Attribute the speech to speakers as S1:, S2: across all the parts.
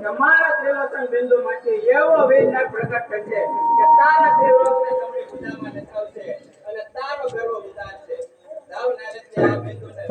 S1: તમારા ત્રિલોચન બિંદુ માંથી એવો વેદના પ્રગટ થશે કે તારા ત્રિલોકને કમળી પૂજામાં નચાવશે અને તારો ગર્વ ઉતારશે. જાવ નારદજી આ બિંદુને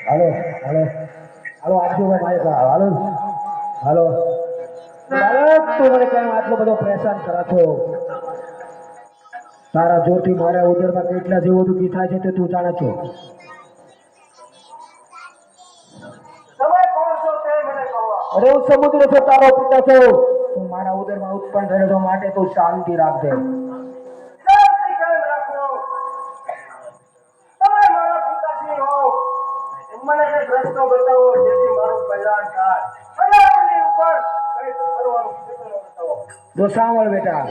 S2: હાલો હાલો હાલો આપજો ભાઈ હાલો હાલો બાળક તું મને કેમ આટલો બધો પરેશાન કરા છો? તારા જોરથી મારા ઉદરમાં કેટલા જેવું દુઃખી થાય છે તે તું જાણે છો. અરે હું સમુદ્ર છો, તારો પિતા છો. તું મારા ઉદરમાં ઉત્પન્ન થયેલો છો માટે તું શાંતિ રાખજે.
S1: મને એક રસ્તો બતાવો જેથી મારું કલ્યાણ થાય. કલ્યાણની ઉપર કઈ કરવાનું બતાવો.
S2: જો સાંભળ બેટા,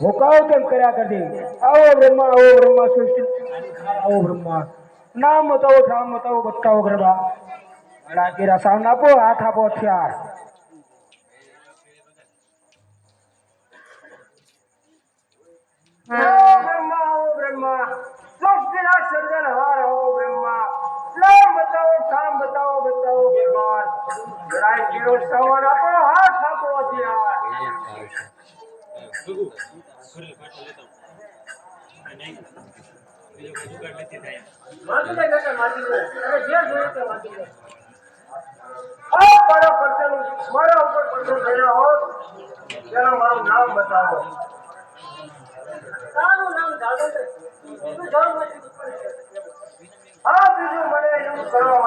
S2: હું કહું તેમ કર્યા કરતી. આવો બ્રહ્મા સૃષ્ટિ આવો બ્રહ્મા નામ બતાવો ઠામ બતાવો બતાવો ગરબા કેરા સાઉન્ડ આપો, હાથ આપો હથિયાર.
S1: બ્રહ્મા સૃષ્ટિના સર્જનહાર હો બ્રહ્મા. નામ બતાવો ઠામ બતાવો બતાવો ભગવાન. જરાય કેરો સવાન આપો, હાથ આપો હથિયાર. મારા ઉપર પડતો થયો હોત તેના મારું નામ બતાવો. તારું નામ જાદવ છે. બીજું મને એવું કરવા